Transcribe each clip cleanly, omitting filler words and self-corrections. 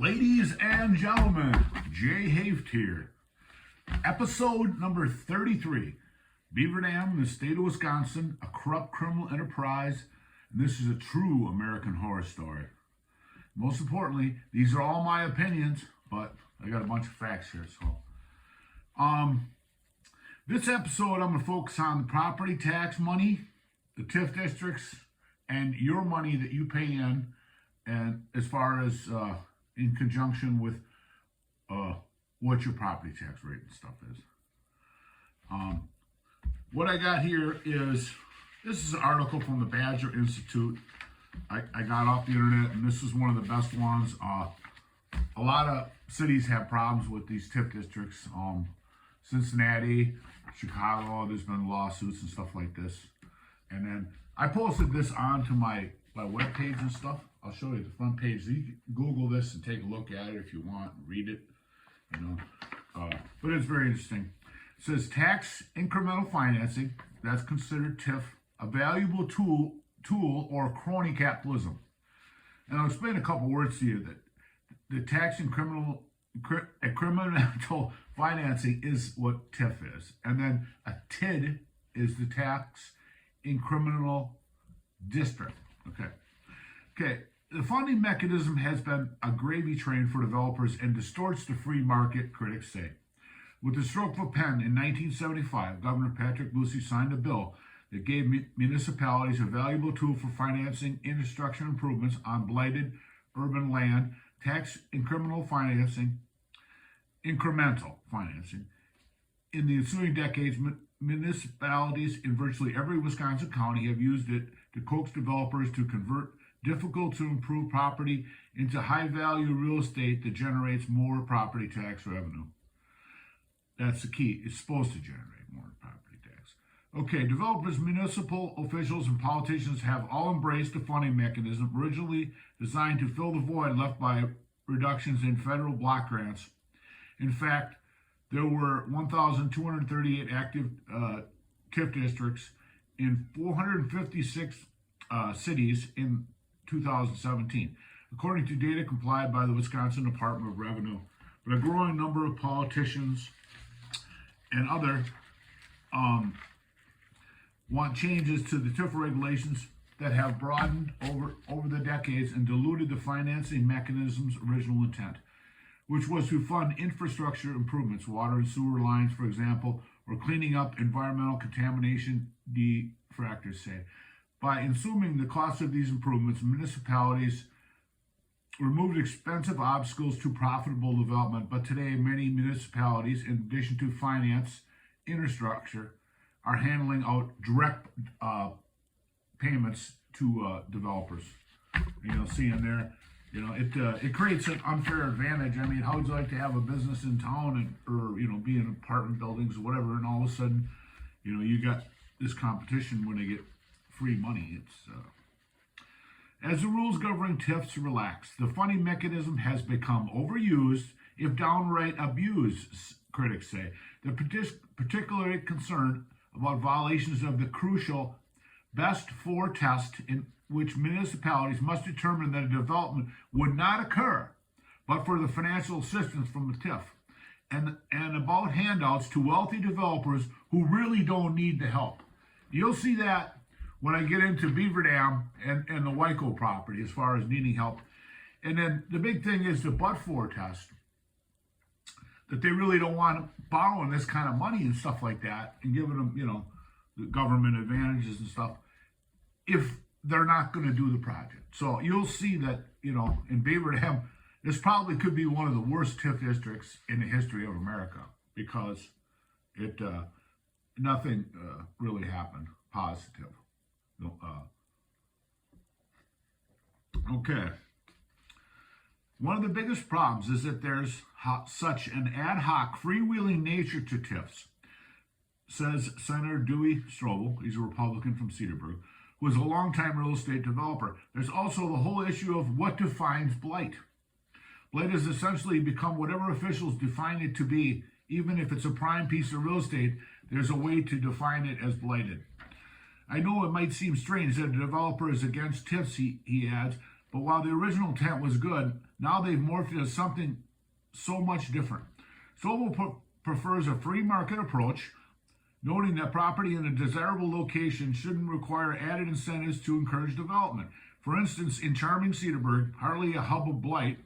Ladies and gentlemen, Jay Haft here. Episode number 33. Beaver Dam in the state of Wisconsin, a corrupt criminal enterprise. And this is a true American horror story. Most importantly, these are all my opinions, but I got a bunch of facts here. This episode I'm going to focus on the property tax money, the TIF districts, and your money that you pay in, and as far as in conjunction with what your property tax rate and stuff is. What I got here is, this is an article from the Badger Institute. I got off the internet, and this is one of the best ones. A lot of cities have problems with these TIF districts. Cincinnati, Chicago, there's been lawsuits and stuff like this. And then I posted this onto my webpage and stuff. I'll show you the front page. You can Google this and take a look at it if you want, read it, but it's very interesting. It says tax incremental financing, that's considered TIF, a valuable tool or crony capitalism. And I'll explain a couple words to you that the tax incremental financing is what TIF is. And then a TID is the tax incremental district. Okay. The funding mechanism has been a gravy train for developers and distorts the free market, critics say. With the stroke of a pen in 1975, Governor Patrick Lucey signed a bill that gave municipalities a valuable tool for financing infrastructure improvements on blighted urban land, tax incremental financing. In the ensuing decades, municipalities in virtually every Wisconsin county have used it to coax developers to convert difficult to improve property into high-value real estate that generates more property tax revenue. That's the key. It's supposed to generate more property tax. Okay, developers, municipal officials, and politicians have all embraced the funding mechanism originally designed to fill the void left by reductions in federal block grants. In fact, there were 1,238 active TIF districts in 456 cities in 2017, according to data complied by the Wisconsin Department of Revenue. But a growing number of politicians and other want changes to the TIF regulations that have broadened over the decades and diluted the financing mechanism's original intent, which was to fund infrastructure improvements, water and sewer lines, for example, or cleaning up environmental contamination, detractors say. By assuming the cost of these improvements, municipalities removed expensive obstacles to profitable development, but today many municipalities, in addition to finance infrastructure, are handling out direct payments to developers. See in there, it creates an unfair advantage. I mean, how would you like to have a business in town or be in apartment buildings or whatever, and all of a sudden, you got this competition when they get free money. As the rules governing TIFs relax, the funding mechanism has become overused, if downright abused, critics say. They're particularly concerned about violations of the crucial best for test, in which municipalities must determine that a development would not occur but for the financial assistance from the TIF, and about handouts to wealthy developers who really don't need the help. You'll see that when I get into Beaver Dam and the Wyco property as far as needing help. And then the big thing is the but-for test, that they really don't want borrowing this kind of money and stuff like that and giving them, the government advantages and stuff if they're not going to do the project. So you'll see that, in Beaver Dam, this probably could be one of the worst TIF districts in the history of America because nothing really happened positive. Okay. One of the biggest problems is that there's such an ad hoc, freewheeling nature to TIFs, says Senator Dewey Strobel. He's a Republican from Cedarburg, who is a longtime real estate developer. There's also the whole issue of what defines blight. Blight has essentially become whatever officials define it to be. Even if it's a prime piece of real estate, there's a way to define it as blighted. I know it might seem strange that a developer is against TIFs, he adds, But while the original intent was good, now they've morphed into something so much different. Strobel prefers a free market approach, noting that property in a desirable location shouldn't require added incentives to encourage development. For instance, in charming Cedarburg, hardly a hub of blight,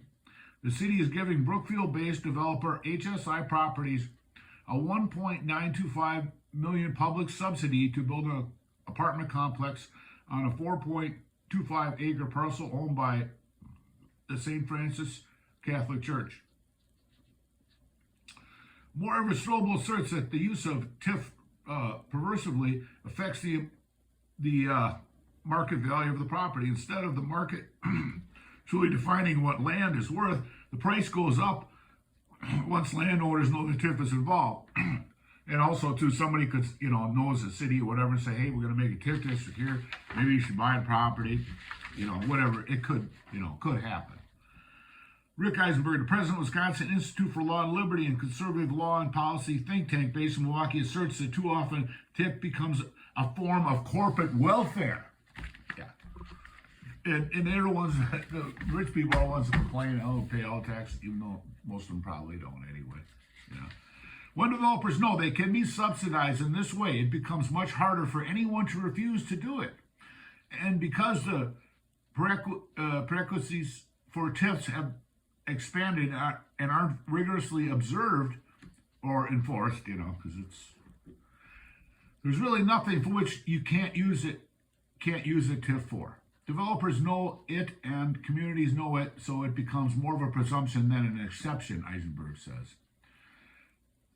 the city is giving Brookfield-based developer HSI Properties a $1.925 million public subsidy to build an apartment complex on a 4.25-acre parcel owned by the St. Francis Catholic Church. Moreover, Strobel asserts that the use of TIF perversively affects the market value of the property. Instead of the market truly defining what land is worth, the price goes up once landowners know the TIF is involved. And also, too, somebody could, knows the city or whatever and say, hey, we're going to make a TIF district here. Maybe you should buy the property, whatever. It could happen. Rick Eisenberg, the president of Wisconsin Institute for Law and Liberty and Conservative Law and Policy think tank based in Milwaukee, asserts that too often TIF becomes a form of corporate welfare. Yeah. And they're the ones that, the rich people are the ones that complain, pay all tax, even though most of them probably don't anyway. Yeah. When developers know they can be subsidized in this way, it becomes much harder for anyone to refuse to do it. And because the prerequisites for TIFs have expanded and aren't rigorously observed or enforced, because there's really nothing for which you can't use a TIF for. Developers know it and communities know it, so it becomes more of a presumption than an exception, Eisenberg says.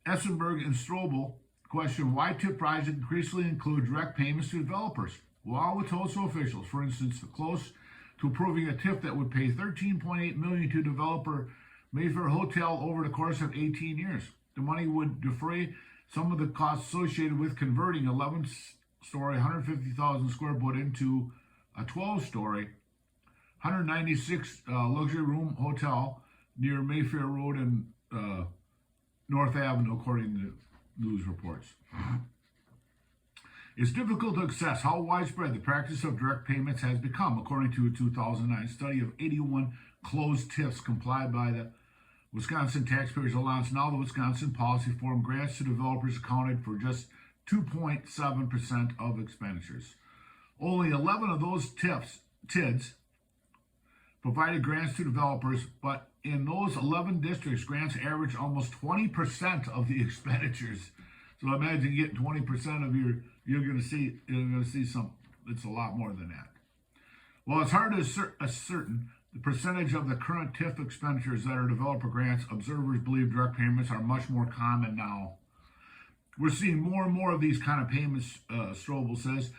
Essenberg and Strobel question why TIF projects increasingly include direct payments to developers. While with TOSO officials, for instance, close to approving a TIF that would pay $13.8 million to developer Mayfair Hotel over the course of 18 years. The money would defray some of the costs associated with converting 11-story, 150,000 square foot into a 12-story, 196 luxury room hotel near Mayfair Road and North Avenue, according to news reports. It's difficult to assess how widespread the practice of direct payments has become, according to a 2009 study of 81 closed TIFs complied by the Wisconsin Taxpayers Allowance. Now the Wisconsin Policy Forum grants to developers accounted for just 2.7% of expenditures. Only 11 of those TIDs provided grants to developers, but in those 11 districts, grants average almost 20% of the expenditures. So imagine getting 20% of you're going to see some. It's a lot more than that. Well, it's hard to ascertain the percentage of the current TIF expenditures that are developer grants. Observers believe direct payments are much more common now. We're seeing more and more of these kind of payments, Strobel says.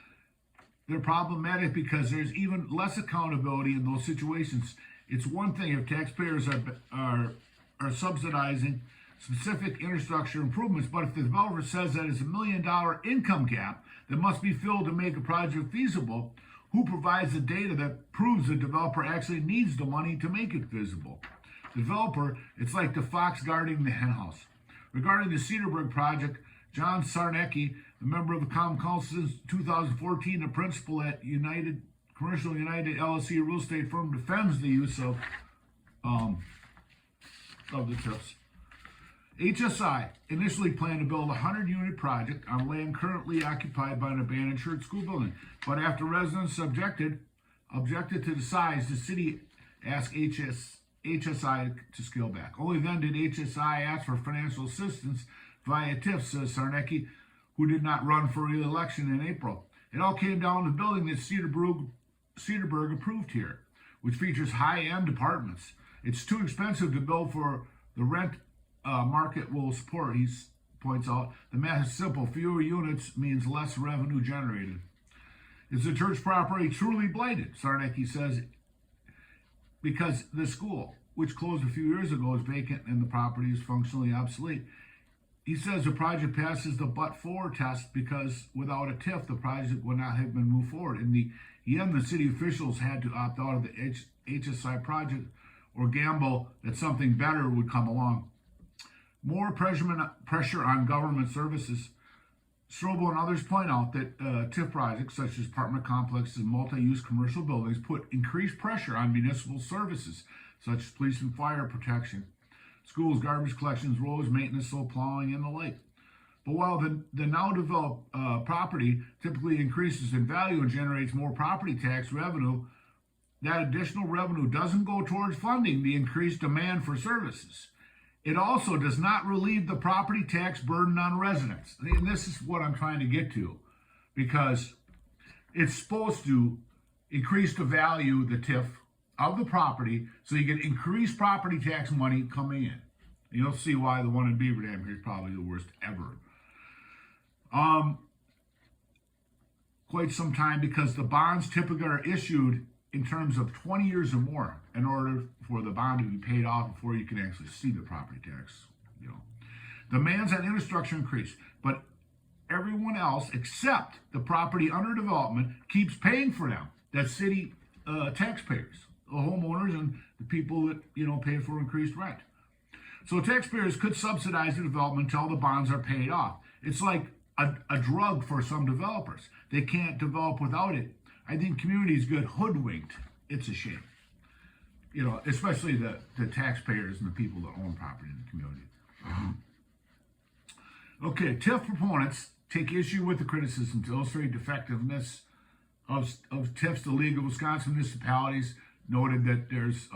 They're problematic because there's even less accountability in those situations. It's one thing if taxpayers are subsidizing specific infrastructure improvements, but if the developer says that it's $1 million income gap that must be filled to make a project feasible, who provides the data that proves the developer actually needs the money to make it feasible? Developer, it's like the fox guarding the henhouse. Regarding the Cedarburg project, John Sarnecki, a member of the Common Council since 2014, a principal at Commercial United LLC, a real estate firm, defends the use of the TIFs. HSI initially planned to build a 100-unit project on land currently occupied by an abandoned church school building, but after residents objected to the size, the city asked HSI to scale back. Only then did HSI ask for financial assistance via TIF, says Sarnecki, who did not run for re-election in April. It all came down to the building that Cedarburg approved here, which features high-end apartments. It's too expensive to build for the rent market will support, he points out. The math is simple. Fewer units means less revenue generated. Is the church property truly blighted? Sarnecki says, because the school, which closed a few years ago, is vacant and the property is functionally obsolete. He says the project passes the but-for test because without a TIF, the project would not have been moved forward. In the end, the city officials had to opt out of the HSI project or gamble that something better would come along. More pressure on government services. Strobel and others point out that TIF projects such as apartment complexes and multi-use commercial buildings put increased pressure on municipal services such as police and fire protection, schools, garbage collections, roads, maintenance, snow plowing, and the like. But while the now developed property typically increases in value and generates more property tax revenue, that additional revenue doesn't go towards funding the increased demand for services. It also does not relieve the property tax burden on residents. And this is what I'm trying to get to, because it's supposed to increase the value, the TIF, of the property, so you get increased property tax money coming in. And you'll see why the one in Beaver Dam here is probably the worst ever. Quite some time, because the bonds typically are issued in terms of 20 years or more in order for the bond to be paid off before you can actually see the property tax. Demands on infrastructure increase, but everyone else except the property under development keeps paying for them. That's city taxpayers, the homeowners, and the people that pay for increased rent. So taxpayers could subsidize the development until the bonds are paid off. It's like a drug for some developers. They can't develop without it. I think communities get hoodwinked. It's a shame. Especially the taxpayers and the people that own property in the community. Okay, TIF proponents take issue with the criticism to illustrate the effectiveness of TIFs. The League of Wisconsin Municipalities noted that there's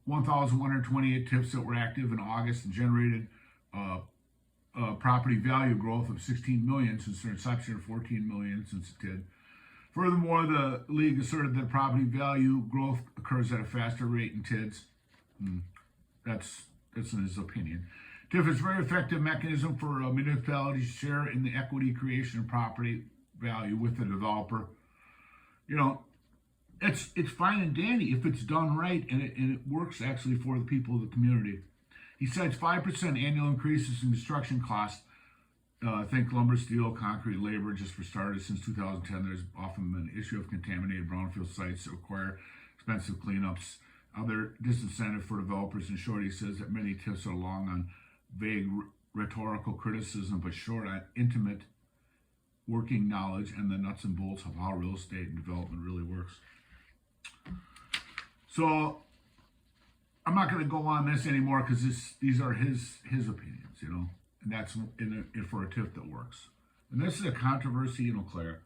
1,128 TIFs that were active in August and generated property value growth of 16 million since their inception, or 14 million since it did. Furthermore, the league asserted that property value growth occurs at a faster rate in TIDs. That's in his opinion. TIF is a very effective mechanism for municipalities to share in the equity creation of property value with the developer. It's fine and dandy if it's done right and it works actually for the people of the community. He cites 5% annual increases in construction costs. Think lumber, steel, concrete, labor, just for starters. Since 2010, there's often been an issue of contaminated brownfield sites that require expensive cleanups. Other disincentive for developers. In short, he says that many TIFs are long on vague rhetorical criticism, but short on intimate working knowledge and the nuts and bolts of how real estate and development really works. So I'm not going to go on this anymore, because these are his opinions, and that's for a TIF that works. And this is a controversy in Eau Claire.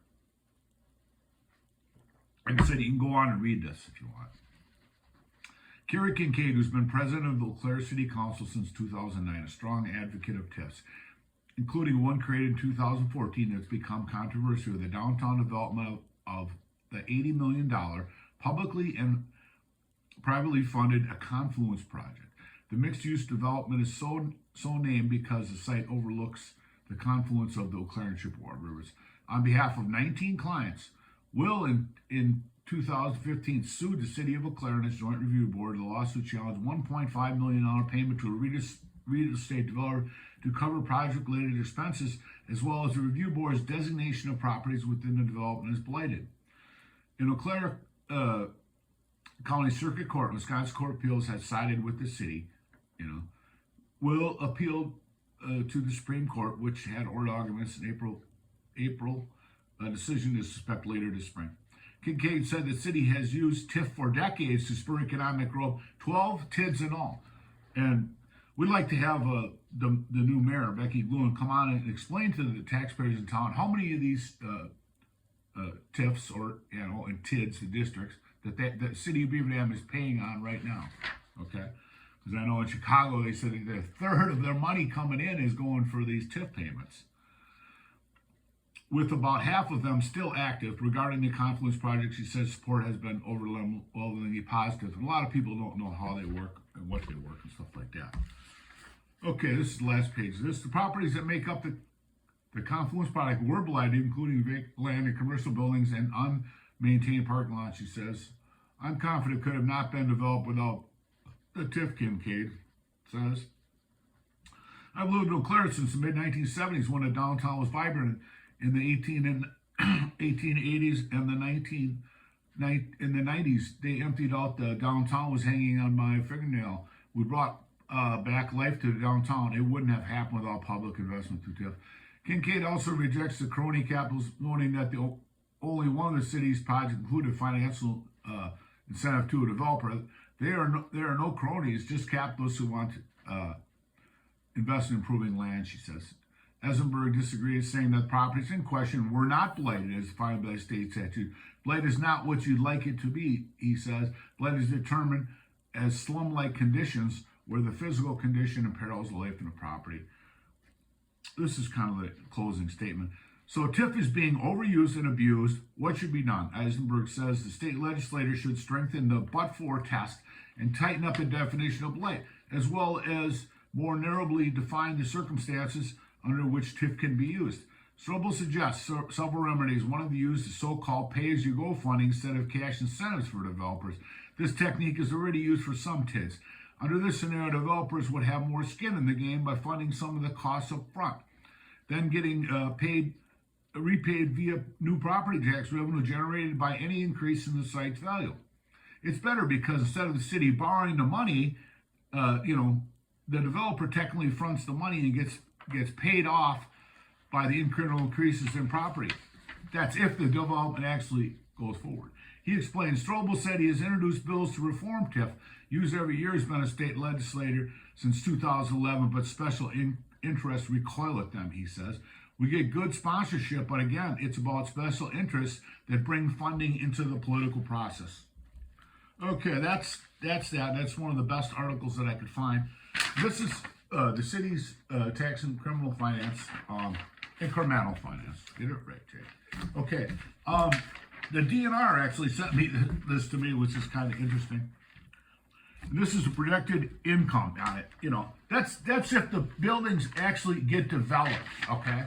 Like I said, you can go on and read this if you want. Kerry Kincaid, who's been president of the Eau Claire City Council since 2009, a strong advocate of TIFs, including one created in 2014 that's become controversial, the downtown development of the $80 million publicly and privately funded a confluence project. The mixed-use development is so named because the site overlooks the confluence of the Eau Claire and Chippewa rivers. On behalf of 19 clients, Will in 2015 sued the city of Eau Claire and its joint review board. The lawsuit challenged $1.5 million payment to a real estate developer to cover project-related expenses, as well as the review board's designation of properties within the development as blighted. In Eau Claire County Circuit Court, Wisconsin Court of Appeals has sided with the city. Will appealed to the Supreme Court, which had oral arguments in April. A decision is expected later this spring. Kincaid said the city has used TIF for decades to spur economic growth, 12 TIDs in all. And we'd like to have the new mayor, Becky Gluen, come on and explain to the taxpayers in town how many of these TIFs and TIDs, the districts, that the city of Beaver Dam is paying on right now. Okay? Because I know in Chicago they said that a third of their money coming in is going for these TIF payments, with about half of them still active. Regarding the Confluence project, she says support has been overwhelmingly positive. And a lot of people don't know how they work and what they work and stuff like that. Okay, this is the last page of this. The properties that make up the Confluence project were blighted, including vacant land and commercial buildings and unmaintained parking lots, she says. I'm confident could have not been developed without the TIF, Kincaid says. I've lived in Eau Claire since the mid-1970s, when the downtown was vibrant. In the 1880s and the 90s, they emptied out the downtown was hanging on my fingernail. We brought back life to downtown. It wouldn't have happened without public investment through TIF. Kincaid also rejects the crony capitals, noting that only one of the city's projects included financial incentive to a developer. There are no cronies, just capitalists who want to invest in improving land, she says. Eisenberg disagrees, saying that properties in question were not blighted as defined by state statute. Blight is not what you'd like it to be, he says. Blight is determined as slum-like conditions where the physical condition imperils the life of the property. This is kind of the closing statement. So TIF is being overused and abused. What should be done? Eisenberg says the state legislature should strengthen the but-for test and tighten up the definition of blight, as well as more narrowly define the circumstances under which TIF can be used. Strobel suggests several remedies. One of the used is so-called pay-as-you-go funding instead of cash incentives for developers. This technique is already used for some TIDs. Under this scenario, developers would have more skin in the game by funding some of the costs up front, then getting repaid via new property tax revenue generated by any increase in the site's value. It's better because instead of the city borrowing the money, the developer technically fronts the money and gets paid off by the incremental increases in property. That's if the development actually goes forward. He explains, Strobel said he has introduced bills to reform TIF, used every year. He's been a state legislator since 2011, but special interests recoil at them, he says. We get good sponsorship, but again, it's about special interests that bring funding into the political process. Okay, that's that. That's one of the best articles that I could find. This is the city's tax and criminal finance, incremental finance. Get it right, Jay. Okay. The DNR actually sent me this to me, which is kind of interesting. And this is a projected income on it. That's if the buildings actually get developed. Okay.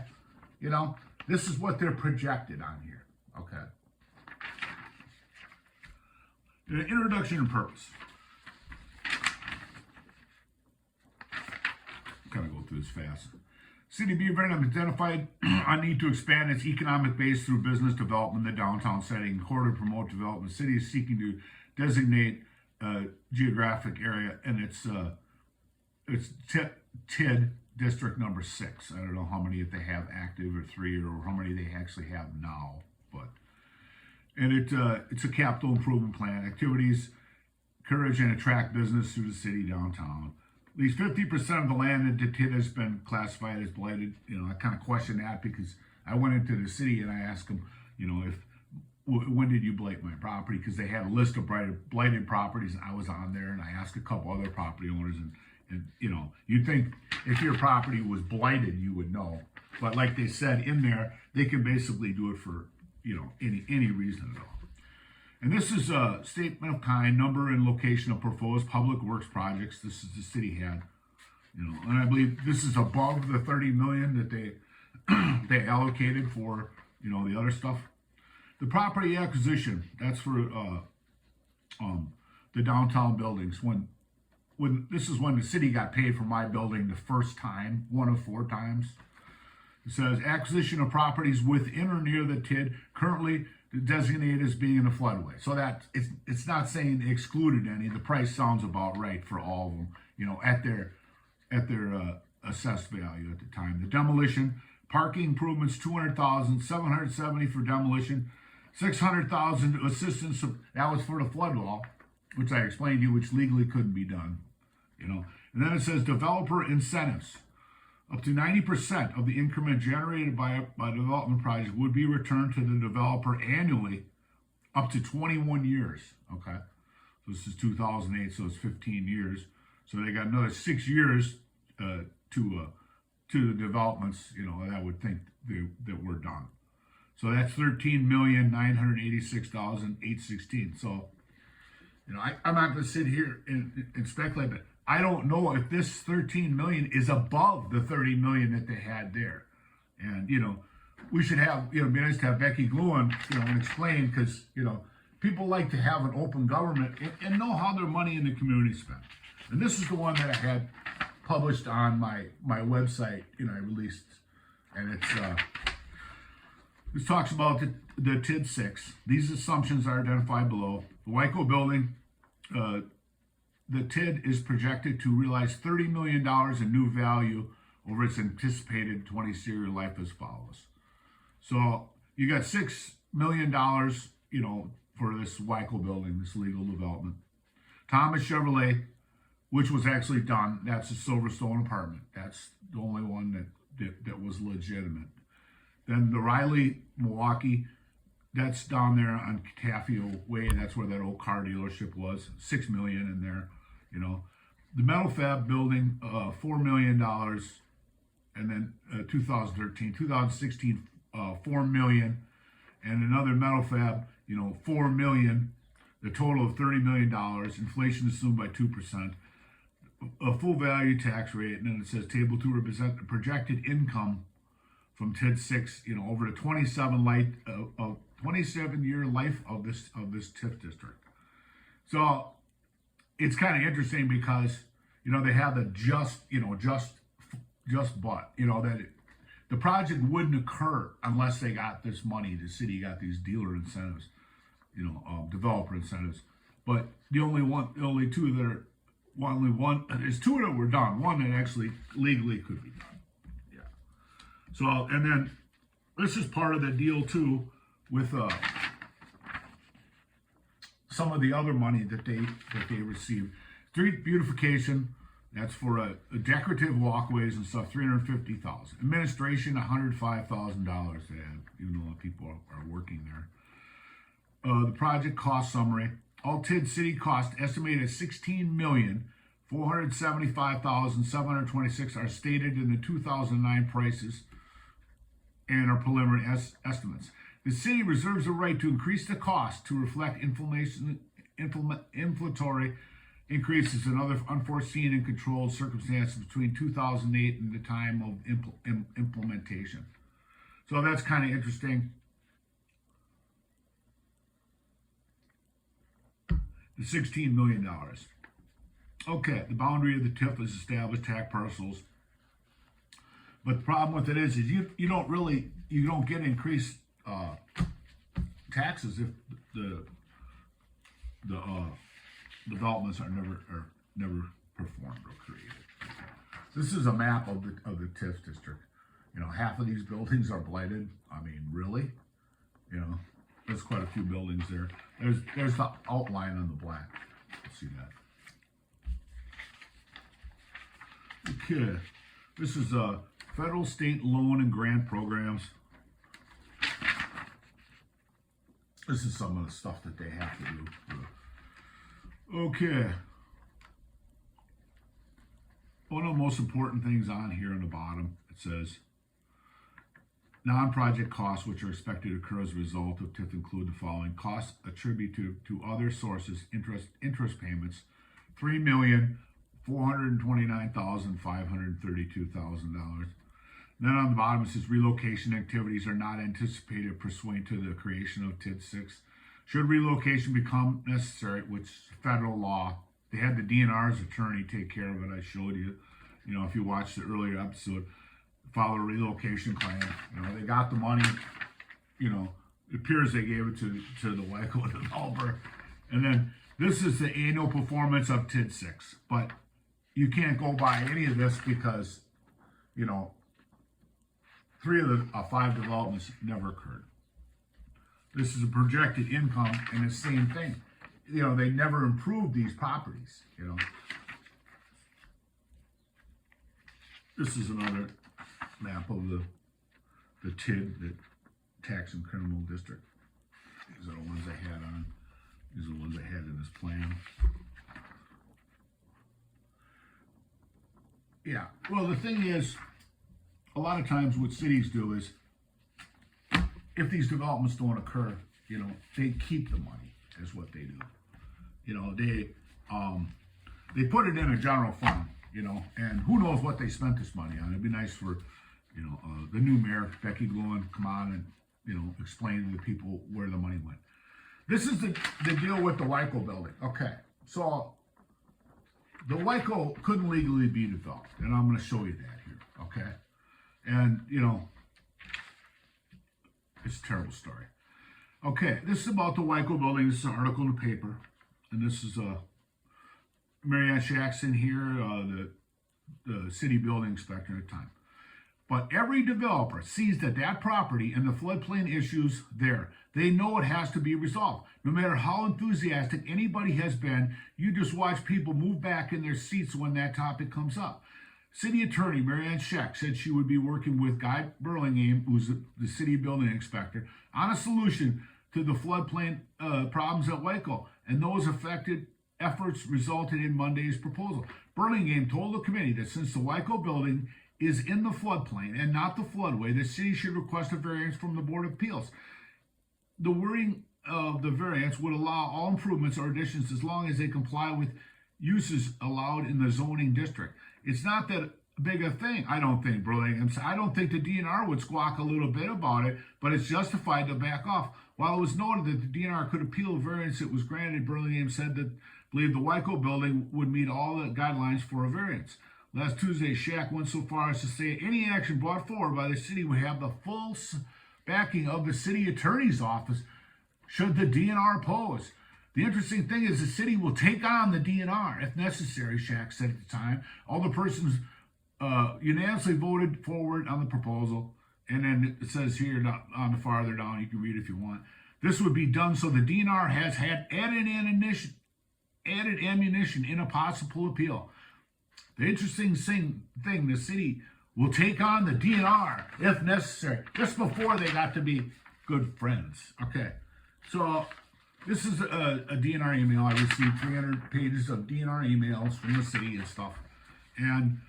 This is what they're projected on here. Okay. The introduction and purpose. Kind of go through this fast. City of Beaver Dam identified a need to expand its economic base through business development in the downtown setting. In order to promote development, the city is seeking to designate a geographic area, and it's TID District number 6. I don't know how many they have active or 3 or how many they actually have now, and it's a capital improvement plan. Activities encourage and attract business through the city downtown. At least 50% of the land in the TID has been classified as blighted. I kind of question that because I went into the city and I asked them, when did you blight my property? Because they had a list of blighted properties, and I was on there, and I asked a couple other property owners, and you'd think if your property was blighted, you would know. But like they said in there, they can basically do it for any reason at all. And this is a statement of kind, number and location of proposed public works projects. This is the city had, and I believe this is above the 30 million that they allocated for, the other stuff. The property acquisition, that's for the downtown buildings. When this is when the city got paid for my building the first time, one of 4 times. It says acquisition of properties within or near the TID currently designated as being in a floodway. So that it's not saying excluded any. The price sounds about right for all of them, at their assessed value at the time. The demolition, parking improvements, 200,000, 770 for demolition, 600,000 assistance. That was for the flood wall, which I explained to you, which legally couldn't be done. And then it says developer incentives. Up to 90% of the increment generated by a development project would be returned to the developer annually up to 21 years. Okay. So this is 2008, so it's 15 years. So they got another 6 years to the developments, I would think that we're done. So that's 13,986,816. So, I'm not going to sit here and speculate, but I don't know if this 13 million is above the 30 million that they had there. And, we should have, it'd be nice to have Becky Gluen, and explain, because, people like to have an open government and know how their money in the community is spent. And this is the one that I had published on my website, I released, and this talks about the TID 6. These assumptions are identified below. The Wyco building, the TID is projected to realize $30 million in new value over its anticipated 20-year life as follows. So you got $6 million, for this Weichel building, this legal development. Thomas Chevrolet, which was actually done, that's a Silverstone apartment. That's the only one that was legitimate. Then the Riley Milwaukee, that's down there on Taffio Way. That's where that old car dealership was. $6 million in there, The Metal Fab building, $4 million, and then 2013, 2016, $4 million, and another Metal Fab, $4 million. The total of $30 million. Inflation assumed by 2%. A full value tax rate, and then it says table 2 represent the projected income from TID 6, over the 27-year life of this TIF district. So it's kind of interesting because they have the that the project wouldn't occur unless they got this money. The city got these dealer incentives, developer incentives. But there's two that were done. One that actually legally could be done. Yeah. So, and then this is part of the deal too with some of the other money that they received. Street beautification, that's for decorative walkways and stuff, $350,000. Administration, $105,000. Even though people are working there. The project cost summary. All TID city cost estimated at $16,475,726 are stated in the 2009 prices and are preliminary estimates. The city reserves the right to increase the cost to reflect inflationary increases and other unforeseen and controlled circumstances between 2008 and the time of implementation. So that's kind of interesting. The $16 million. Okay, the boundary of the TIF is established tax parcels. But the problem with it is you don't get increased taxes if the developments are never performed or created. This is a map of the TIF district. Half of these buildings are blighted. I mean, really? There's quite a few buildings there. There's the outline on the black. Let's see that. Okay, this is federal, state loan and grant programs. This is some of the stuff that they have to do. Okay. One of the most important things on here on the bottom, it says, non-project costs which are expected to occur as a result of TIF include the following: costs attributed to other sources, interest payments, $3,429,532,000. Then on the bottom it says relocation activities are not anticipated pursuant to the creation of TID 6. Should relocation become necessary, which is federal law, they had the DNR's attorney take care of it. I showed you, if you watched the earlier episode, file a relocation claim. They got the money. It appears they gave it to the Weichel developer. And then this is the annual performance of TID 6. But you can't go by any of this because, 3 of the 5 developments never occurred. This is a projected income, and the same thing. They never improved these properties. This is another map of the TID, the Tax and Criminal District. These are the ones I had on. These are the ones I had in this plan. Yeah. Well, the thing is, a lot of times what cities do is, if these developments don't occur, they keep the money, is what they do. They put it in a general fund, and who knows what they spent this money on. It'd be nice for, the new mayor, Becky Gluen, come on and, explain to the people where the money went. This is the deal with the Weichel building. Okay, so the Weichel couldn't legally be developed, and I'm going to show you that here, okay? And, it's a terrible story. Okay, this is about the Weichel building. This is an article in the paper, and this is Mary Ann Shackson here, the city building inspector at the time. But every developer sees that property and the floodplain issues there. They know it has to be resolved. No matter how enthusiastic anybody has been, you just watch people move back in their seats when that topic comes up. City Attorney Mary Ann Scheck said she would be working with Guy Burlingame, who's the city building inspector, on a solution to the floodplain problems at Waco, and those affected efforts resulted in Monday's proposal. Burlingame told the committee that since the Waco building is in the floodplain and not the floodway, the city should request a variance from the Board of Appeals. The wording of the variance would allow all improvements or additions as long as they comply with uses allowed in the zoning district. It's not that big a thing, I don't think, Burlingame. I don't think the DNR would squawk a little bit about it, but it's justified to back off. While it was noted that the DNR could appeal a variance that was granted, Burlingame said that believed the Waco building would meet all the guidelines for a variance. Last Tuesday, Shack went so far as to say any action brought forward by the city would have the full backing of the city attorney's office should the DNR oppose. The interesting thing is the city will take on the DNR if necessary, Shack said at the time. All the persons unanimously voted forward on the proposal. And then it says here on the farther down, you can read it if you want. This would be done so the DNR has had added ammunition in a possible appeal. The interesting thing, the city will take on the DNR if necessary, just before they got to be good friends. Okay, so this is a DNR email. I received 300 pages of DNR emails from the city and stuff, and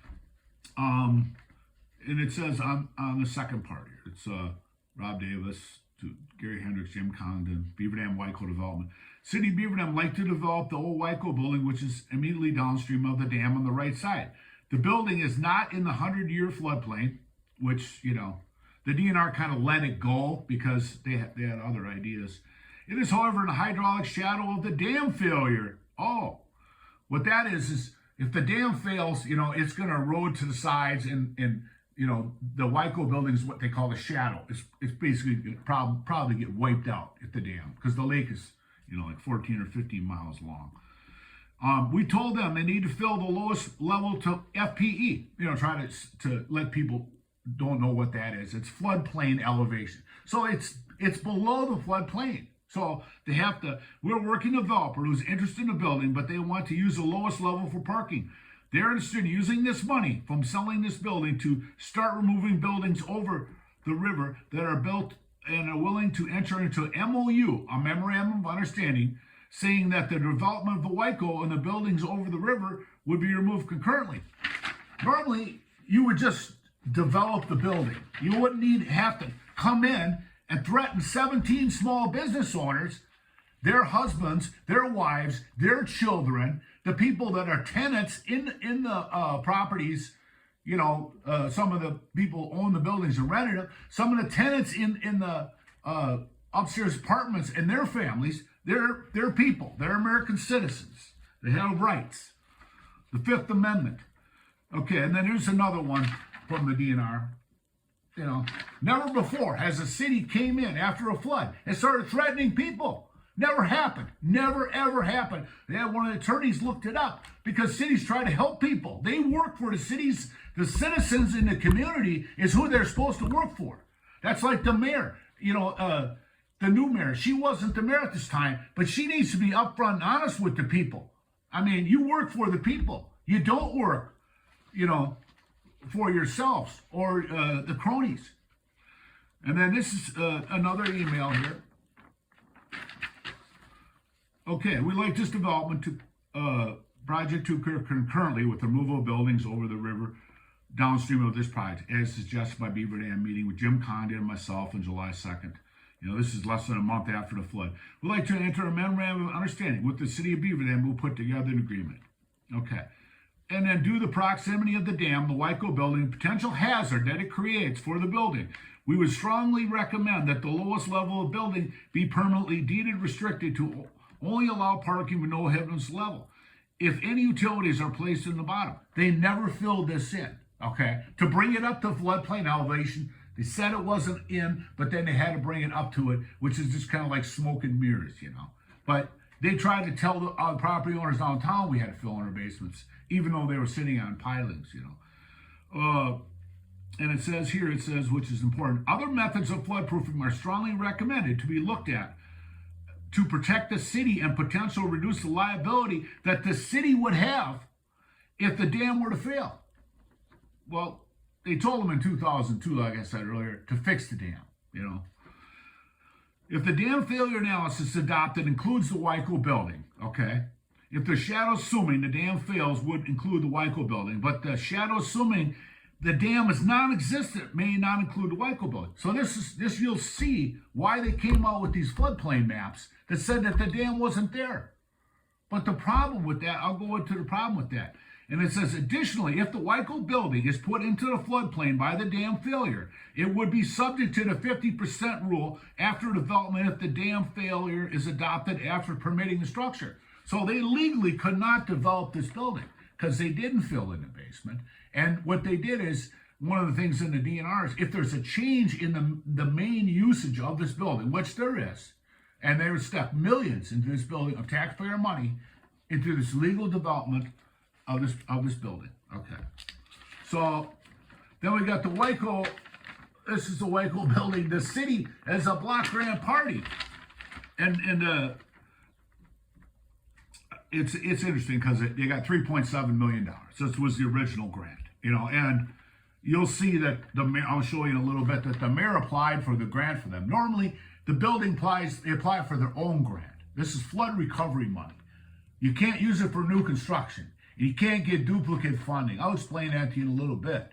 it says on the second part here, it's Rob Davis to Gary Hendricks, Jim Condon, Beaver Dam Waco Development. City of Beaver Dam like to develop the old Waco building, which is immediately downstream of the dam on the right side. The building is not in the 100-year floodplain, which, you know, the DNR kind of let it go because they had other ideas. It is, however, in the hydraulic shadow of the dam failure. Oh, what that is if the dam fails, you know, it's going to erode to the sides and you know, the Waco building is what they call the shadow. It's basically probably get wiped out at the dam because the lake is, you know, like 14 or 15 miles long. We told them they need to fill the lowest level to FPE. You know, try to let people don't know what that is. It's floodplain elevation. So it's below the floodplain. So they have to. We're a working developer who's interested in the building, but they want to use the lowest level for parking. They're interested in using this money from selling this building to start removing buildings over the river that are built and are willing to enter into MOU, a memorandum of understanding, saying that the development of the Waco and the buildings over the river would be removed concurrently. Normally, you would just develop the building. You wouldn't have to come in and threaten 17 small business owners, their husbands, their wives, their children, the people that are tenants in the properties. You know, some of the people own the buildings and rented them. Some of the tenants in the upstairs apartments and their families, they're people. They're American citizens. They have rights. The Fifth Amendment. Okay, and then here's another one from the DNR. You know, never before has a city came in after a flood and started threatening people. Never happened. Never, ever happened. They had one of the attorneys looked it up because cities try to help people. They work for the cities. The citizens in the community is who they're supposed to work for. That's like the mayor. You know, the new mayor. She wasn't the mayor at this time, but she needs to be upfront and honest with the people. I mean, you work for the people. You don't work, you know, for yourselves or the cronies. And then this is another email here. Okay, we like this development to project to occur concurrently with the removal of buildings over the river downstream of this project, as suggested by Beaver Dam meeting with Jim Condon and myself on July 2nd. You know, this is less than a month after the flood. We'd like to enter a memorandum of understanding with the city of Beaver Dam. We'll put together an agreement. Okay. And then due to the proximity of the dam, the Waco building, potential hazard that it creates for the building, we would strongly recommend that the lowest level of building be permanently deeded restricted to only allow parking with no heavens level. If any utilities are placed in the bottom, they never filled this in, okay? To bring it up to floodplain elevation, they said it wasn't in, but then they had to bring it up to it, which is just kind of like smoke and mirrors, you know? But They tried to tell the property owners downtown we had to fill in our basements, even though they were sitting on pilings, you know. And it says here, which is important, other methods of floodproofing are strongly recommended to be looked at to protect the city and potentially reduce the liability that the city would have if the dam were to fail. Well, they told them in 2002, like I said earlier, to fix the dam, you know. If the dam failure analysis adopted includes the Wyco building, okay, if the shadow assuming the dam fails would include the Wyco building, but the shadow assuming the dam is non-existent may not include the Wyco building. So this you'll see why they came out with these floodplain maps that said that the dam wasn't there. But the problem with that, I'll go into the problem with that. And it says, additionally, if the Wyco building is put into the floodplain by the dam failure, it would be subject to the 50% rule after development if the dam failure is adopted after permitting the structure. So they legally could not develop this building because they didn't fill in the basement. And what they did is, one of the things in the DNR is, if there's a change in the main usage of this building, which there is, and they would step millions into this building of taxpayer money into this legal development of this building. Okay. So then we got the Wyco. This is the Wyco building. The city has a block grant party, and it's interesting because they got $3.7 million. So this was the original grant, you know, and you'll see that I'll show you in a little bit that the mayor applied for the grant for them. Normally, the building they apply for their own grant. This is flood recovery money. You can't use it for new construction. You can't get duplicate funding. I'll explain that to you in a little bit.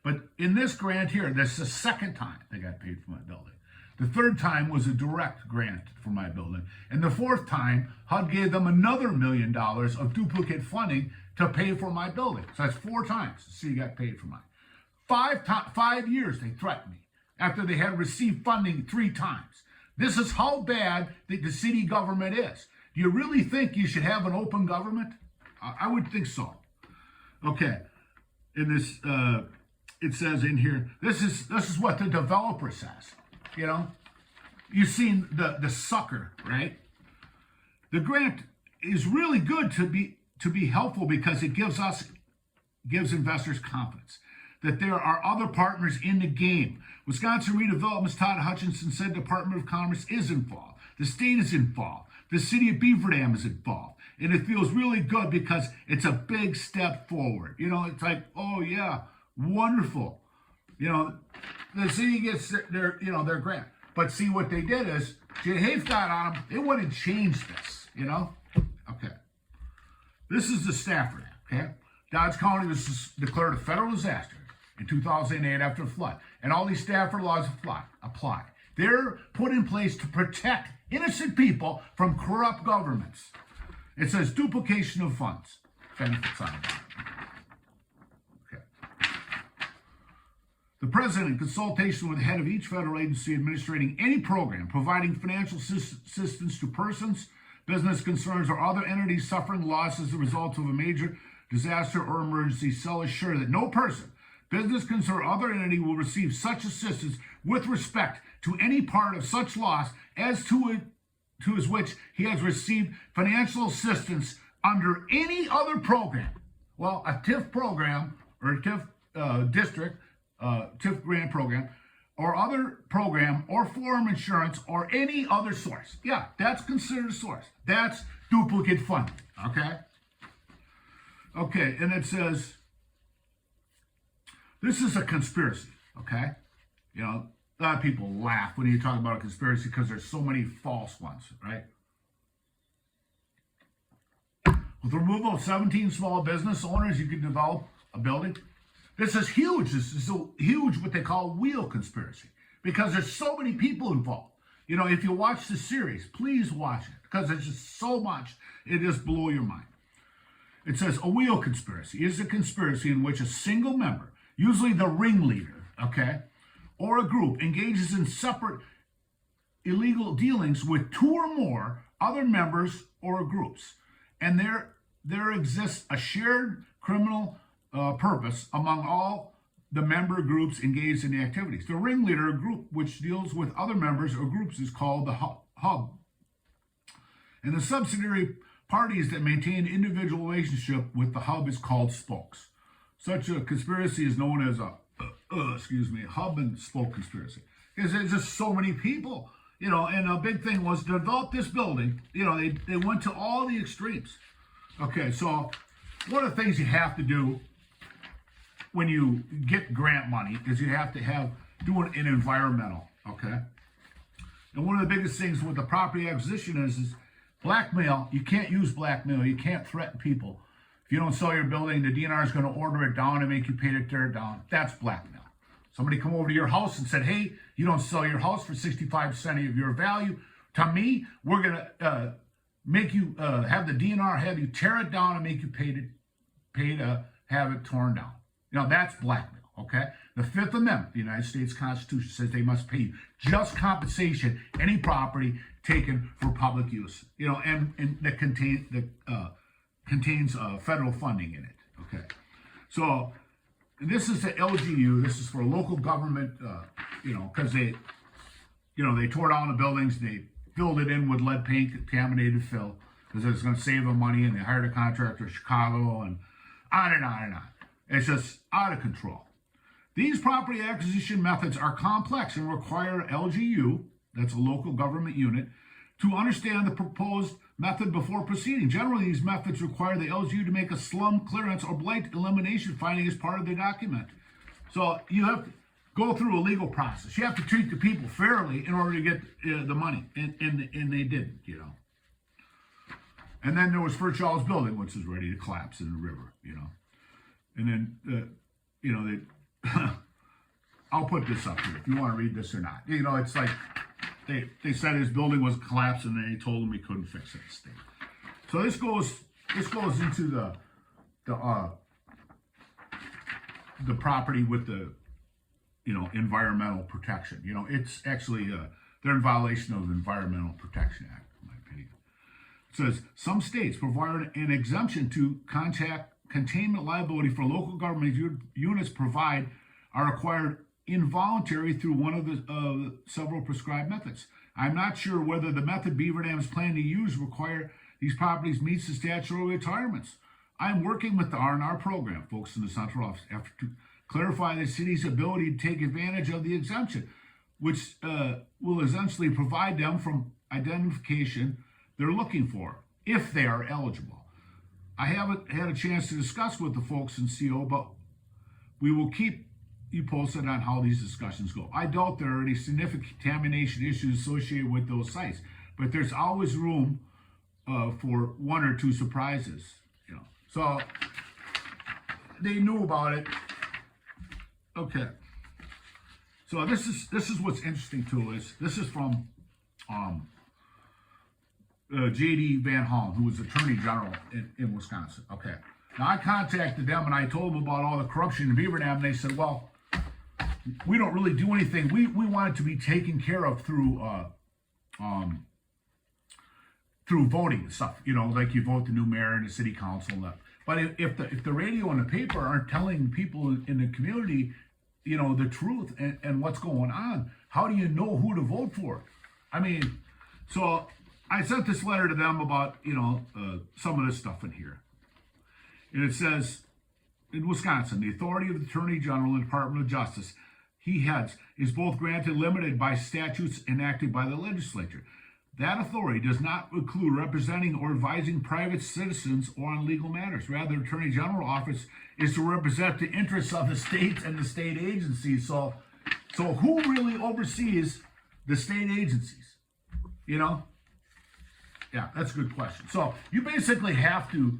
But in this grant here, that's the second time they got paid for my building. The third time was a direct grant for my building. And the fourth time, HUD gave them another $1 million of duplicate funding to pay for my building. So that's 4 times the city got paid for mine. 5 years they threatened me after they had received funding 3 times. This is how bad the city government is. Do you really think you should have an open government? I would think so. Okay. In this, it says in here, this is what the developer says. You know, you've seen the sucker, right? The grant is really good to be helpful because it gives investors confidence that there are other partners in the game. Wisconsin Redevelopment's Todd Hutchinson said Department of Commerce is involved. The state is involved. The city of Beaver Dam is involved. And it feels really good because it's a big step forward. You know, it's like, oh yeah, wonderful. You know, the city gets their grant. But see, what they did is, Hayes got on them, it wouldn't change this, you know? Okay. This is the Stafford Act, okay? Dodge County was declared a federal disaster in 2008 after a flood. And all these Stafford laws apply. They're put in place to protect innocent people from corrupt governments. It says duplication of funds. Benefits on it. Okay. The president, in consultation with the head of each federal agency administrating any program, providing financial assistance to persons, business concerns, or other entities suffering loss as a result of a major disaster or emergency, shall assure that no person, business concern, or other entity will receive such assistance with respect to any part of such loss as to which he has received financial assistance under any other program. Well, a TIF program or a TIF district, TIF grant program, or other program or form insurance or any other source. Yeah, that's considered a source. That's duplicate funding, okay? Okay, and it says, this is a conspiracy, okay? You know, a lot of people laugh when you talk about a conspiracy because there's so many false ones, right? With the removal of 17 small business owners, you can develop a building. This is huge. This is a huge, what they call wheel conspiracy, because there's so many people involved. You know, if you watch the series, please watch it, because there's just so much, it just blow your mind. It says a wheel conspiracy is a conspiracy in which a single member, usually the ringleader, okay, or a group engages in separate illegal dealings with 2 or more other members or groups. And there exists a shared criminal purpose among all the member groups engaged in the activities. The ringleader group, which deals with other members or groups, is called the hub. And the subsidiary parties that maintain individual relationship with the hub is called spokes. Such a conspiracy is known as a hub and spoke conspiracy. Because there's just so many people, and a big thing was to develop this building, they went to all the extremes. Okay, so one of the things you have to do when you get grant money is you have to do an environmental, okay? And one of the biggest things with the property acquisition is blackmail. You can't use blackmail. You can't threaten people. If you don't sell your building, the DNR is going to order it down and make you pay to tear it down. That's blackmail. Somebody come over to your house and said, hey, you don't sell your house for 65% of your value. To me, we're going to make you have the DNR have you tear it down and make you pay to have it torn down. That's blackmail, okay? The Fifth Amendment of the United States Constitution says they must pay just compensation any property taken for public use, and that contains federal funding in it, okay? So this is the LGU. This is for local government, because they tore down the buildings, they filled it in with lead paint, contaminated fill, because it's going to save them money, and they hired a contractor in Chicago, and on and on and on. It's just out of control. These property acquisition methods are complex and require LGU, that's a local government unit, to understand the proposed method before proceeding. Generally, these methods require the LGU to make a slum clearance or blight elimination finding as part of the document. So you have to go through a legal process. You have to treat the people fairly in order to get the money, and they didn't, And then there was Fort Charles Building, which was ready to collapse in the river, And then, I'll put this up here if you want to read this or not. It's like they said his building was collapsing, and they told him he couldn't fix it. So this goes into the property with the environmental protection. It's actually they're in violation of the Environmental Protection Act, in my opinion. It says some states provide an exemption to containment liability for local government units are required involuntary through one of the several prescribed methods. I'm not sure whether the method Beaver Dam is planning to use require these properties meets the statutory requirements. I'm working with the R&R program, folks in the central office, to clarify the city's ability to take advantage of the exemption, which will essentially provide them from identification they're looking for, if they are eligible. I haven't had a chance to discuss with the folks in CO, but we will keep you posted on how these discussions go. I doubt there are any significant contamination issues associated with those sites, but there's always room for one or two surprises. So they knew about it. Okay. So this is what's interesting too. This is from J.D. Van Hollen, who was Attorney General in Wisconsin. Okay. Now I contacted them and I told them about all the corruption in Beaver Dam, and they said, well, we don't really do anything. We want it to be taken care of through voting and stuff. Like you vote the new mayor and the city council and that. But if the radio and the paper aren't telling people in the community, the truth and what's going on, how do you know who to vote for? I mean, so I sent this letter to them about, some of this stuff in here. And it says, in Wisconsin, the authority of the Attorney General and Department of Justice he heads is both granted and limited by statutes enacted by the legislature. That authority does not include representing or advising private citizens or on legal matters. Rather, the Attorney General office is to represent the interests of the states and the state agencies. So who really oversees the state agencies? Yeah, that's a good question. So you basically have to,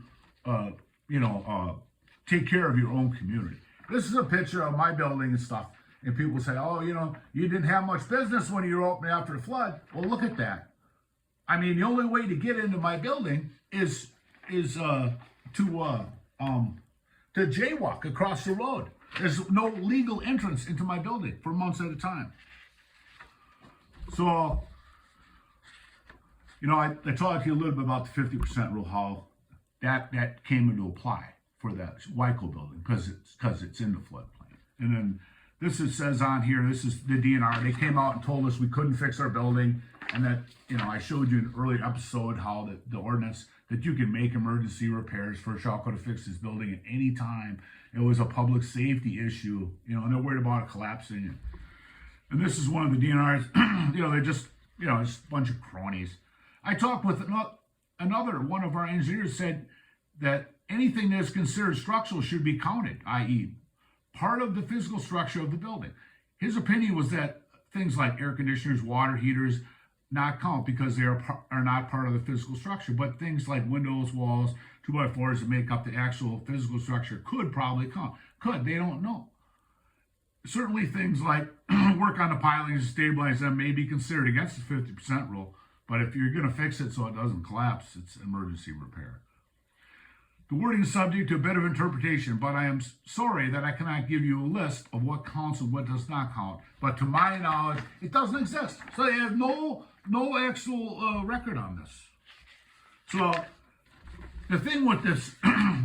take care of your own community. This is a picture of my building and stuff. And people say, oh, you didn't have much business when you were open after the flood. Well, look at that. I mean, the only way to get into my building is to jaywalk across the road. There's no legal entrance into my building for months at a time. So, I talked to you a little bit about the 50% rule, how that came into apply for that Wyco building because it's in the floodplain. And then says on here, this is the DNR. They came out and told us we couldn't fix our building, and that, I showed you in an earlier episode how the ordinance that you can make emergency repairs. First Shell could have fixed this building at any time. It was a public safety issue, and they're worried about it collapsing. And this is one of the DNRs. They're just, it's a bunch of cronies. I talked with another one of our engineers, said that anything that is considered structural should be counted, i.e., part of the physical structure of the building. His opinion was that things like air conditioners, water heaters, not count because they are not part of the physical structure, but things like windows, walls, 2x4s that make up the actual physical structure could probably count. They don't know. Certainly things like work on the pilings and stabilize them may be considered against the 50% rule, but if you're going to fix it so it doesn't collapse, it's emergency repair. The wording is subject to a bit of interpretation, but I am sorry that I cannot give you a list of what counts and what does not count. But to my knowledge, it doesn't exist. So they have no actual record on this. So the thing with this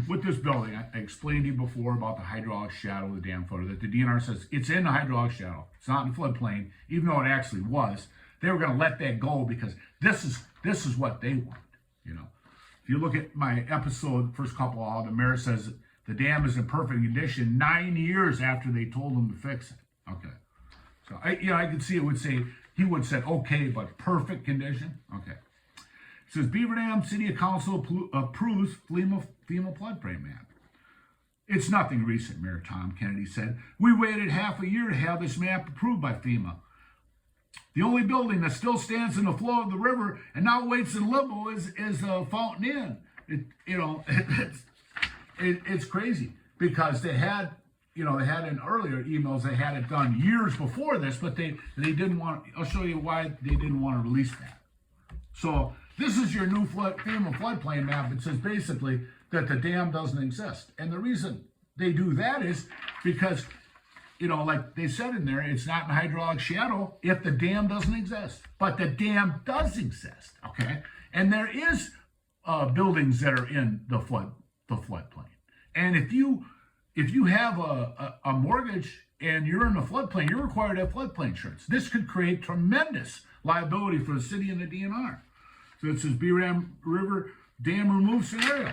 with this building, I explained to you before about the hydraulic shadow of the dam photo, that the DNR says it's in the hydraulic shadow. It's not in the floodplain, even though it actually was. They were going to let that go because this is what they want, If you look at my episode, first couple of the mayor says the dam is in perfect condition 9 years after they told him to fix it. Okay. So I could see he would say, okay, but perfect condition. Okay. It says Beaver Dam City Council approves FEMA floodplain map. It's nothing recent, Mayor Tom Kennedy said. We waited half a year to have this map approved by FEMA. The only building that still stands in the flow of the river and now waits in limbo is Fountain Inn. It's crazy because they had in earlier emails, they had it done years before this, but they didn't want. I'll show you why they didn't want to release that. So this is your new FEMA floodplain map. It says basically that the dam doesn't exist, and the reason they do that is because, like they said in there, it's not in hydraulic shadow if the dam doesn't exist. But the dam does exist, okay? And there is buildings that are in the floodplain. And if you have a mortgage and you're in the floodplain, you're required to have floodplain insurance. This could create tremendous liability for the city and the DNR. So it says Beaver Dam River Dam Remove Scenario.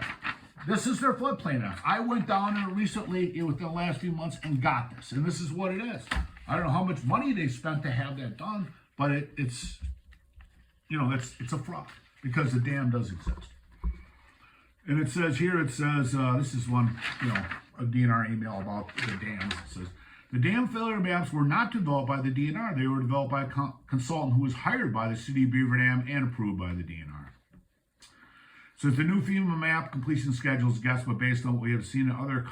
This is their floodplain now. I went down there recently within the last few months and got this. And this is what it is. I don't know how much money they spent to have that done, but it's a fraud because the dam does exist. And it says here, this is one, a DNR email about the dams. It says, the dam failure maps were not developed by the DNR. They were developed by a consultant who was hired by the city of Beaver Dam and approved by the DNR. So the new FEMA map completion schedule is guessed, but based on what we have seen in other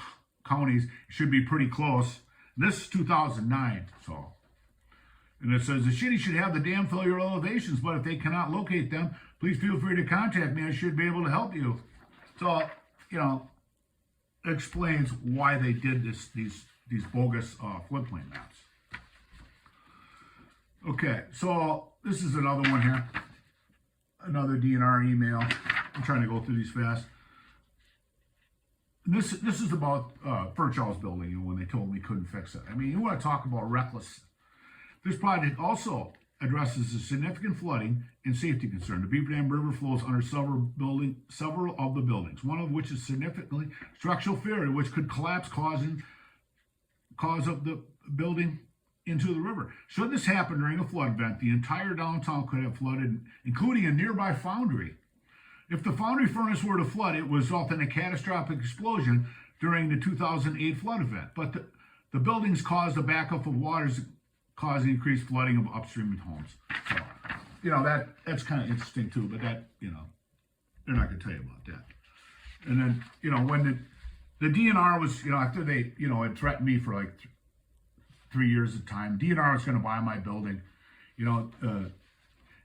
counties, it should be pretty close. This is 2009, so. And it says the city should have the dam failure elevations, but if they cannot locate them, please feel free to contact me. I should be able to help you. So, it explains why they did these bogus floodplain maps. Okay, so this is another one here. Another DNR email. I'm trying to go through these fast. And this is about Furchall's building, when they told me couldn't fix it. I mean, you want to talk about reckless. This project also addresses the significant flooding and safety concern. The Beaver Dam River flows under several of the buildings, one of which is significantly structural failure, which could collapse, cause of the building into the river. Should this happen during a flood event, the entire downtown could have flooded, including a nearby foundry. If the foundry furnace were to flood, it would result in a catastrophic explosion during the 2008 flood event. But the buildings caused a backup of waters, causing increased flooding of upstream homes. So, that's kind of interesting too, but that, they're not going to tell you about that. And then, when the DNR was, after they, had threatened me for like 3 years at a time, DNR was going to buy my building.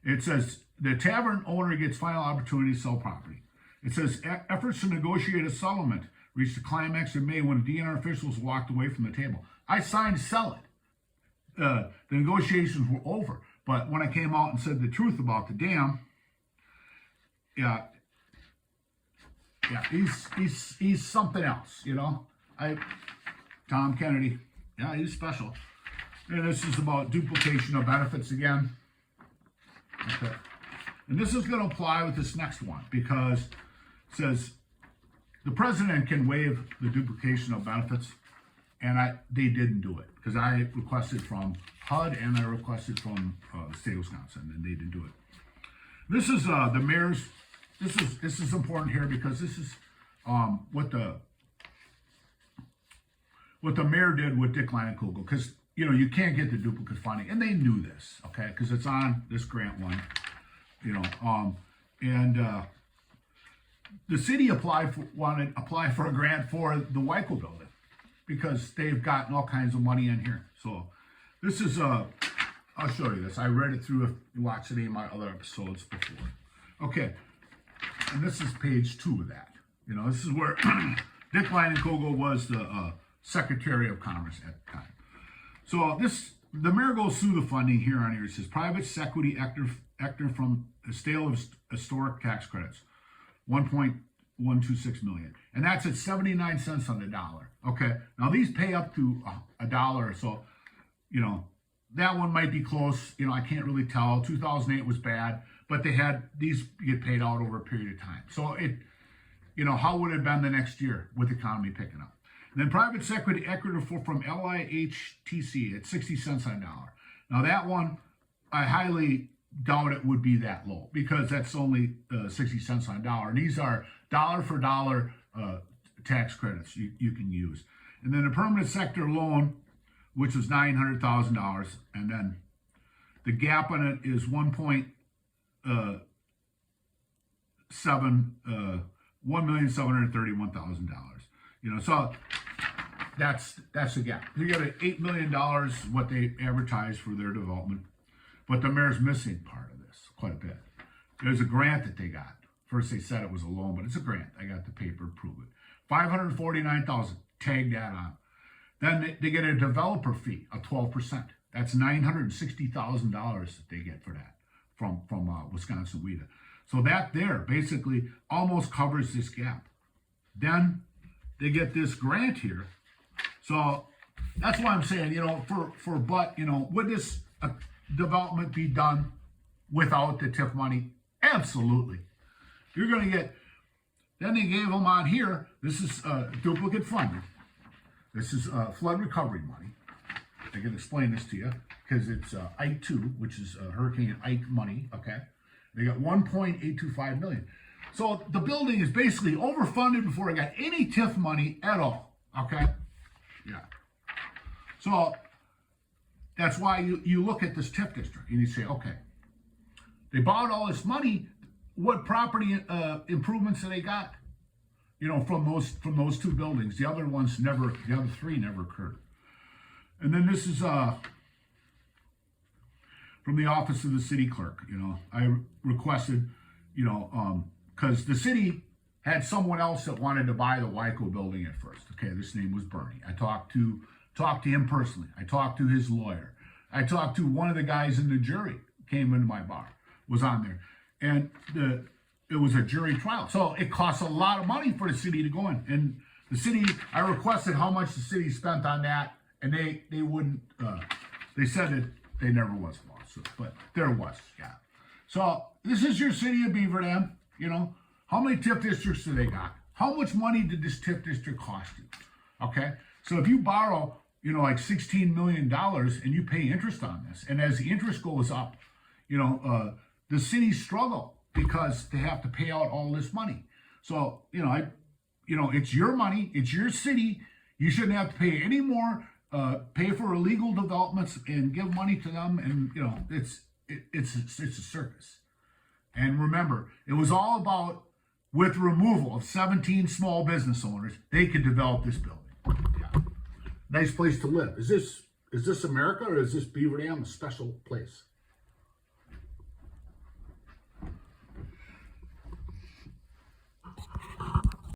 It says the tavern owner gets final opportunity to sell property. It says efforts to negotiate a settlement reached a climax in May when DNR officials walked away from the table. I signed to sell it. The negotiations were over, but when I came out and said the truth about the dam, he's something else, Tom Kennedy, he's special. And this is about duplication of benefits again. Okay. And this is going to apply with this next one because it says the president can waive the duplication of benefits, and they didn't do it because I requested from HUD and I requested from the state of Wisconsin, and they didn't do it. This is the mayor's. This is important here because this is what the mayor did with Dick Kugel, because you can't get the duplicate funding, and they knew this, okay, because it's on this grant one, and the city wanted to apply for a grant for the Wyco building because they've gotten all kinds of money in here. So this is I'll show you this. I read it through if you watched any of my other episodes before. Okay, and this is page 2 of that. This is where Dick Kugel was the Secretary of Commerce at the time. So the mayor goes through the funding here on here. It says private equity actor from the sale of historic tax credits, 1.126 million, and that's at 79 cents on the dollar. Okay, now these pay up to $1 or so. That one might be close. I can't really tell. 2008 was bad, but they had these get paid out over a period of time. So how would it have been the next year with the economy picking up? And then private equity from LIHTC at 60 cents on a dollar. Now that one, I highly doubt it would be that low because that's only 60 cents on a dollar. And these are dollar for dollar tax credits you can use. And then a permanent sector loan, which was $900,000, and then the gap on it is $1,731,000. So that's the gap. You got $8 million what they advertised for their development, but the mayor's missing part of this quite a bit. There's a grant that they got. First they said it was a loan, but it's a grant. I got the paper to prove it. $549,000. Tag that on. Then they get a developer fee of 12%. That's $960,000 that they get for that from Wisconsin WIDA. So that there basically almost covers this gap. Then they get this grant here. So that's why I'm saying, would this development be done without the TIF money? Absolutely. You're going to get, then they gave them on here, this is duplicate funding. This is flood recovery money. I can explain this to you because it's Ike 2, which is Hurricane Ike money, okay? They got $1.825 million. So the building is basically overfunded before it got any TIF money at all, okay? Yeah. So that's why you look at this TIF district and you say, okay, they borrowed all this money. What property improvements have they got? From those 2 buildings. The other 3 never occurred. And then this is from the office of the city clerk. I requested, because the city had someone else that wanted to buy the Wyco building at first. Okay, this name was Bernie. I talked to him personally. I talked to his lawyer. I talked to one of the guys in the jury. Came into my bar, was on there, and it was a jury trial. So it costs a lot of money for the city to go in. And the city, I requested how much the city spent on that, and they wouldn't, they said that there never was a lawsuit, but there was, yeah. So this is your city of Beaver Dam, how many TIF districts do they got? How much money did this TIF district cost you? Okay, so if you borrow, like $16 million and you pay interest on this, and as the interest goes up, the cities struggle because they have to pay out all this money. So, it's your money, it's your city. You shouldn't have to pay any more, pay for illegal developments and give money to them. And, it's a circus. And remember, it was all about, with removal of 17 small business owners, they could develop this building. Yeah. Nice place to live. Is this America, or is this Beaver Dam a special place?